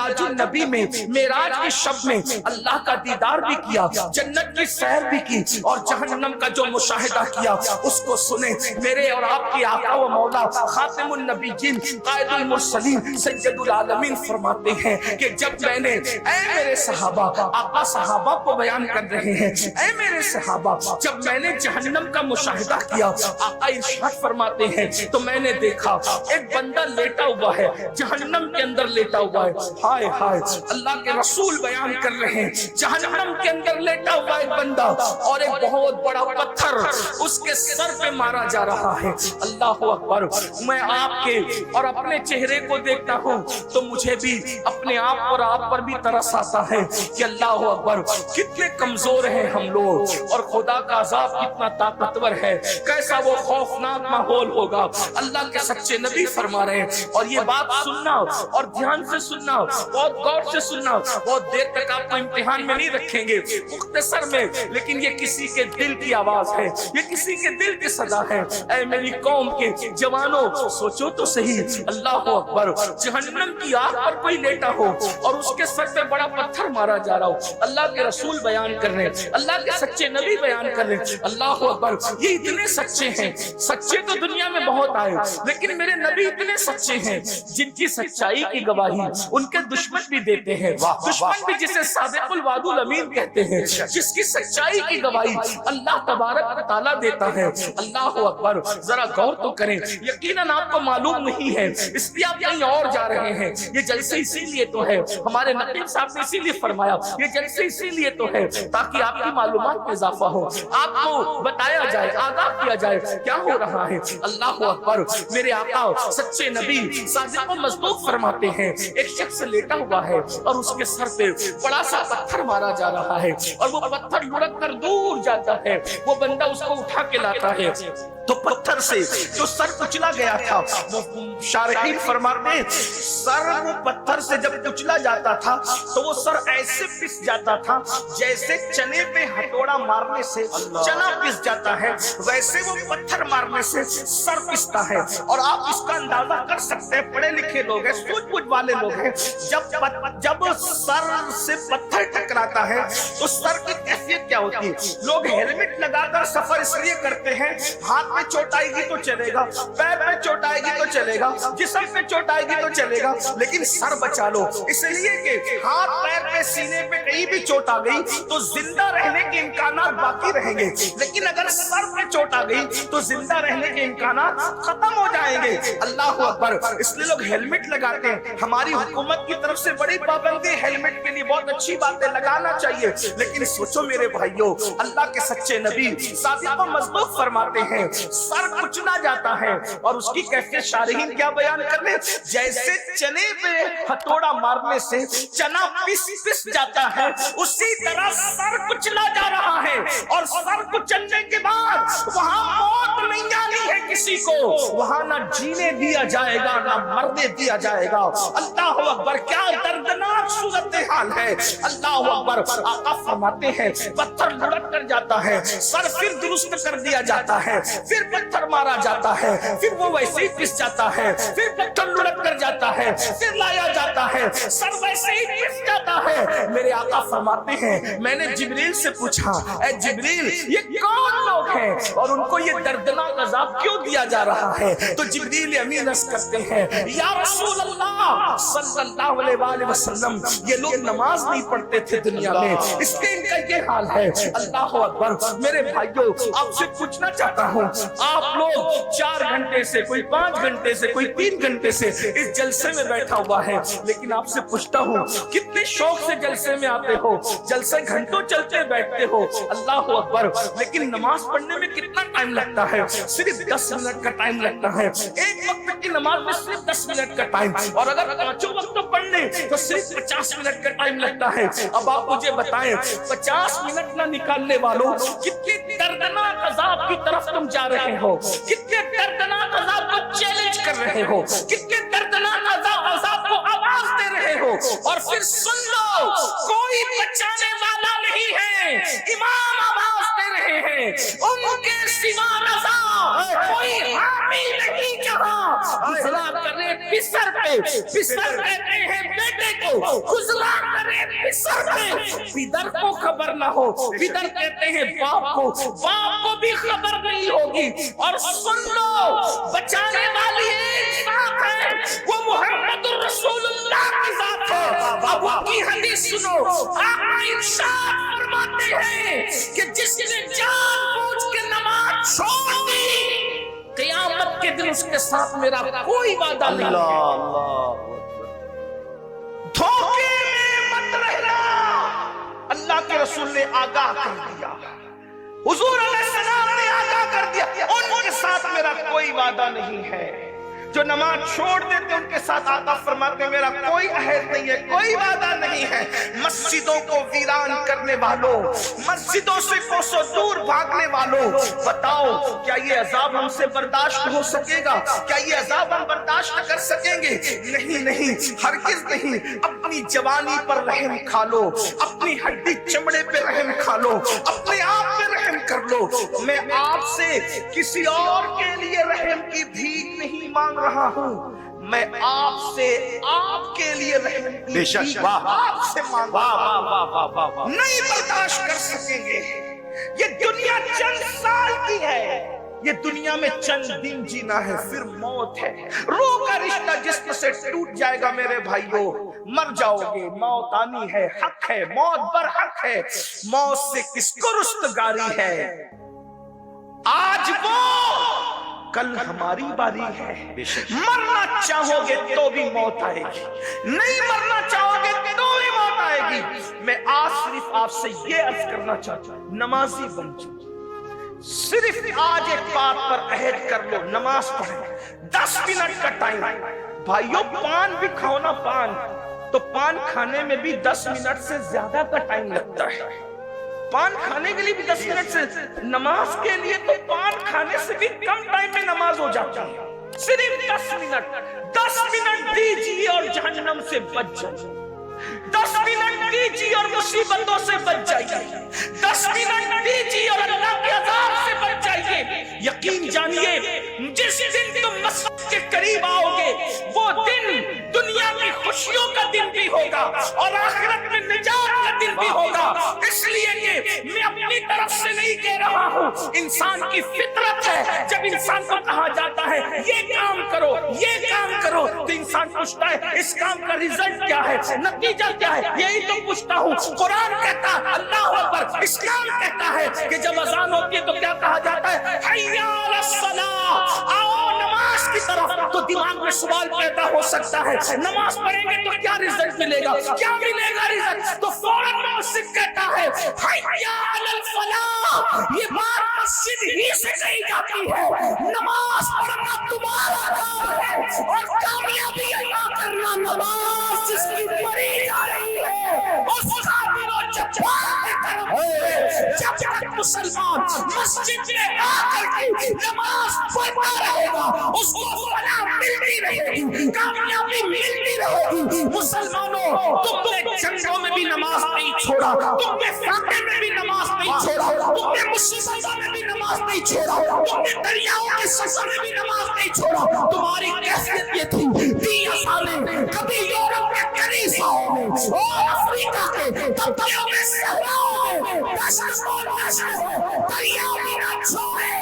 معراج النبی میں، معراج کی شب میں اللہ کا دیدار بھی کیا، جنت کی سیر بھی کی، اور جہنم کا جو مشاہدہ کیا اس کو سنے۔ میرے اور آپ کے آقا و مولا خاتم النبیین قائد المرسلین سید العالمین فرماتے ہیں کہ جب میں نے، اے میرے صحابہ، آقا صحابہ کو بیان کر رہے ہیں، اے میرے صحابہ، جب میں نے جہنم کا مشاہدہ کیا، آقا ارشاد فرماتے ہیں تو میں نے دیکھا ایک بندہ لیٹا ہوا ہے، جہنم کے اندر لیٹا ہوا ہے۔ ہائے ہائے، اللہ کے رسول بیان کر رہے ہیں جہنم کے اندر لیٹا ہوا ایک بندہ، اور ایک بہت بڑا پتھر اس کے سر پہ مارا جا رہا ہے۔ اللہ اکبر۔ میں آپ کے اور اپنے چہرے کو دیکھتا ہوں تو مجھے بھی اپنے آپ اور آپ پر بھی ترس آتا ہے کہ اللہ اکبر، کتنے کمزور ہیں ہم لوگ، اور خدا کا عذاب کتنا طاقتور ہے، کیسا وہ خوفناک ماحول ہوگا۔ اللہ کے سچے نبی فرما رہے ہیں، اور یہ بات سننا اور دھیان سے سننا، بہت غور سے سننا، بہت دیر تک آپ کو امتحان میں نہیں رکھیں گے، مختصر میں، لیکن یہ کسی کے دل کی آواز ہے، یہ کسی کے دل کی صدا ہے۔ اے میری قوم کے جوانوں، سوچو تو صحیح، اللہ اکبر، جہنم کی آگ پر کوئی لیٹا ہو اور اس کے سر پہ بڑا پتھر مارا جا رہا ہو، اللہ کے رسول بیان کر رہے ہیں، اللہ کے سچے نبی بیان کر رہے ہیں، اللہ اکبر، یہ اتنے سچے ہیں۔ سچے تو دنیا میں بہت آئے، لیکن میرے نبی اتنے سچے ہیں جن کی سچائی کی گواہی ان کے دشمن بھی دیتے ہیں، دشمن بھی جسے صادق الوعد الامین کہتے ہیں، جس کی سچائی کی گواہی اللہ تبارک و تعالیٰ دیتا ہے۔ اللہ اکبر، ذرا غور تو کریں، یقیناً آپ کو معلوم نہیں ہے، اس لیے آپ کہیں اور جا رہے ہیں۔ یہ جلسے اسی لیے تو ہے، ہمارے نقیب صاحب نے اسی لیے فرمایا یہ جلسے اسی لیے تو ہے تاکہ آپ کی معلومات میں اضافہ ہو، آپ کو بتایا جائے، آگاہ کیا جائے کیا ہو رہا ہے۔ اللہ اکبر، میرے آقا سچے نبی صادق و مصدوق فرماتے ہیں ایک شخص لیٹا ہوا ہے اور اس کے سر پہ بڑا سا پتھر مارا جا رہا ہے، اور وہ پتھر لڑک کر دور جاتا ہے، وہ بندہ اس کو اٹھا کے لاتا ہے تو پتھر سے جو سر کچلا گیا تھا، وہ شارحین فرماتے ہیں سر وہ پتھر سے جب کچلا جاتا تھا تو وہ سر ایسے پس جاتا تھا جیسے چنے پہ ہتھوڑا مارنے سے چنا پس جاتا ہے، ویسے وہ پتھر مارنے سے سر پستا ہے۔ اور آپ اس کا اندازہ کر سکتے ہیں، پڑھے لکھے لوگ ہیں، سوچ بوجھ والے لوگ ہیں، جب سر سے پتھر ٹکراتا ہے تو سر کی کیفیت کیا ہوتی ہے؟ لوگ ہیلمٹ لگا کر سفر اس لیے کرتے ہیں، ہاتھ میں چوٹ آئے گی تو چلے گا، پیر میں چوٹ آئے گی تو چلے گا، جسم میں چوٹ آئے گی تو چلے گا، لیکن سر بچا لو، اس لیے کہ ہاتھ پیر پہ سینے پہ کہیں بھی چوٹ آ گئی تو زندہ رہنے کے امکانات باقی رہیں گے، لیکن اگر سر پہ چوٹ آ گئی تو زندہ رہنے کے امکانات ختم ہو جائیں گے۔ اللہ اکبر، اس لیے لوگ ہیلمٹ لگاتے ہیں۔ ہماری حکومت کی طرف سے بڑی پابندی ہیلمٹ کے لیے، بہت اچھی بات ہے، لگانا چاہیے، لیکن سوچو میرے بھائیوں، اللہ کے سچے نبی صادق و مصدوق فرماتے ہیں سر کچلا جاتا ہے اور اس کی کیفیت شارحین کیا بیان کر رہے ہیں؟ جیسے چنے پہ ہتھوڑا مارنے سے چنا پس جاتا ہے، اسی طرح سر کچلا جا رہا ہے، اور سر کچلنے کے بعد وہاں موت نہیں جانی ہے کسی کو، وہاں نہ جینے دیا جائے گا نہ مرنے دیا جائے گا۔ اللہ اکبر، کیا دردناک صورتحال ہے۔ اللہ اکبر، آقا فرماتے ہیں پتھر لڑک کر جاتا ہے، سر پھر درست کر دیا جاتا ہے، پھر پتھر مارا جاتا ہے، پھر وہ ویسے ہی پس جاتا ہے، پھر پتھر لڑک کر جاتا ہے، پھر لایا جاتا ہے، سر ویسے ہی پس جاتا ہے۔ میرے آقا فرماتے ہیں میں نے جبریل سے پوچھا، اے جبریل یہ کون لوگ ہیں اور ان کو یہ دردناک عذاب کیوں دیا جا رہا ہے؟ تو جبریل امین عرض کرتے ہیں یا رسول اللہ صلی اللہ علیہ وآلہ وسلم، یہ لوگ نماز نہیں پڑھتے تھے دنیا میں، اس لیے ان کا یہ حال ہے۔ اللہ اکبر، میرے بھائیوں آپ سے پوچھنا چاہتا ہوں، آپ لوگ 4 گھنٹے سے، کوئی 5 گھنٹے سے، کوئی 3 گھنٹے سے اس جلسے میں بیٹھا ہوا ہے، لیکن آپ سے پوچھتا ہوں کتنے شوق سے جلسے میں آتے ہو، جلسے گھنٹوں چلتے بیٹھتے ہو، اللہ اکبر، لیکن نماز پڑھنے میں کتنا ٹائم لگتا ہے؟ صرف 10 منٹ کا ٹائم لگتا ہے، ایک وقت کی نماز میں صرف 10 منٹ کا ٹائم، اور اگر 5 وقت پڑھنے تو صرف 50 منٹ کا ٹائم لگتا ہے۔ اب آپ مجھے بتائیں 50 منٹ نہ نکالنے والوں کتنی دردناک عذاب کی طرف تم جا رہے ہو، کتنے دردناک عذاب کو چیلنج کر رہے ہو، کتنے دردناک عذاب کو آواز دے رہے ہو، اور پھر سن لو کوئی بچانے والا نہیں ہے، امام آواز دے رہے ہیں ان کے سوا رضا کوئی حامی نہیں جہاں کہاں؟ گزلا کرے پسر پہ، پسر کہتے ہیں بیٹے کو، گزلا کرے پسر پہ، پدر کو خبر نہ ہو، پدر کہتے ہیں باپ کو، باپ کو بھی خبر نہیں ہوگی۔ اور سن لو، بچانے والی ایک ذات ہے، وہ محمد الرسول اللہ کی ذات ہے۔ اب ان کی حدیث سنو، آقا ارشاد فرماتے ہیں کہ جس نے جان بوجھ کے نماز چھوڑ دی، قیامت کے دن اس کے ساتھ میرا کوئی وعدہ نہیں ہے۔ دھوکے میں مت رہنا، اللہ کے رسول نے آگاہ کر دیا، حضور علیہ السلام نے آگاہ کر دیا، ان کے ساتھ میرا کوئی وعدہ نہیں ہے۔ جو نماز چھوڑ دیتے ان کے ساتھ آقا فرماتے میرا کوئی عہد نہیں ہے، کوئی وعدہ نہیں ہے۔ مسجدوں کو ویران کرنے والوں، مسجدوں سے کوسوں دور بھاگنے والوں، بتاؤ کیا یہ عذاب ہم سے برداشت ہو سکے گا؟ کیا یہ عذاب ہم برداشت کر سکیں گے؟ نہیں نہیں، ہرگز نہیں۔ اپنی جوانی پر رحم کھا لو، اپنی ہڈی چمڑے پہ رحم کھا لو، اپنے آپ پہ رحم کر لو۔ میں آپ سے کسی اور کے لیے رحم کی بھیک نہیں مانگ رہا ہوں، میں آپ سے آپ کے لیے رحم کی بھیک آپ سے مانگ رہا ہوں۔ نہیں برداشت کر سکیں گے۔ یہ دنیا چند سال کی ہے، یہ دنیا میں چند دن جینا ہے، پھر موت ہے۔ روح کا رشتہ جسم سے ٹوٹ جائے گا میرے بھائیوں، مر جاؤ گے، موت آنی ہے، حق ہے، موت پر حق ہے۔ موت سے کس کو رستگاری ہے؟ آج وہ، کل ہماری باری ہے۔ مرنا چاہو گے تو بھی موت آئے گی، نہیں مرنا چاہو گے تو بھی موت آئے گی۔ میں آج صرف آپ سے یہ عرض کرنا چاہتا ہوں، نمازی بن جاؤ، صرف آج ایک بات پر عہد کر لو، نماز پڑھیں۔ 10 منٹ کا ٹائم، بھائیوں پان بھی کھاؤ نا، پان تو پان کھانے میں بھی 10 منٹ سے زیادہ کا ٹائم لگتا ہے۔ پان کھانے کے لیے بھی 10 منٹ سے، نماز کے لیے تو پان کھانے سے بھی کم ٹائم میں نماز ہو جاتی ہے۔ صرف 10 منٹ، 10 منٹ دیجیے اور جہنم سے بچ جائیے، 10 منٹ دیجیے اور مصیبتوں سے بچ جائیے، 10 منٹ دیجیے اور اللہ کے عذاب سے بچ جائیے۔ یقین جانیے، جس دن تم مسجد کے قریب آؤ گے، وہ دن دنیا کی خوشیوں کا دن بھی ہوگا اور آخرت میں نجات کا دن بھی ہوگا۔ اس لیے کہ میں اپنی طرف سے نہیں کہہ رہا ہوں، انسان کی فطرت ہے، جب انسان کو کہا جاتا ہے یہ کام کرو، یہ کام کرو، تو انسان پوچھتا ہے اس کام کا رزلٹ کیا ہے، نتیجہ کیا ہے؟ یہی تو پوچھتا ہوں۔ قرآن کہتا ہے، اللہ اکبر، اسلام کہتا ہے کہ جب اذان ہوتی ہے تو کیا کہا جاتا ہے؟ حی علی الصلاۃ، آؤ نماز کی طرف۔ تو دماغ میں سوال پیدا ہو سکتا ہے، نماز پڑھیں گے تو کیا رزلٹ ملے گا، کیا ملے گا رزلٹ؟ تو فوراً مسجد کہتا ہے حی علی الفلاح۔ یہ بات مسجد ہی سے کہی جاتی ہے، نماز پڑھنا تمہارا کام ہے اور کامیابی عطا کرنا نماز جس کی پڑھی جا رہی ہے اس قابل و جبار کی طرف ہے۔ جب تک مسلمان مسجد میں آ کر کے نماز پڑھتا رہے گا، اس کو فلاح ملتی رہے گی، کامیابی ملتی رہے گی۔ مسلمانوں، تم نے جنگوں میں بھی نماز نہیں چھوڑا، تم نے فاتح میں بھی نماز نہیں چھوڑا، تم نے مصیبتوں میں بھی نماز نہیں چھوڑا، تم نے دریاؤں کے سفر میں بھی نماز نہیں چھوڑا۔ تمہاری کیفیت یہ تھی، 20 سالیں کبھی یورپ کے کنیساؤں میں اور افریقہ کے تبتیوں میں صحراؤں میں دریاؤں میں نہ چھوڑے۔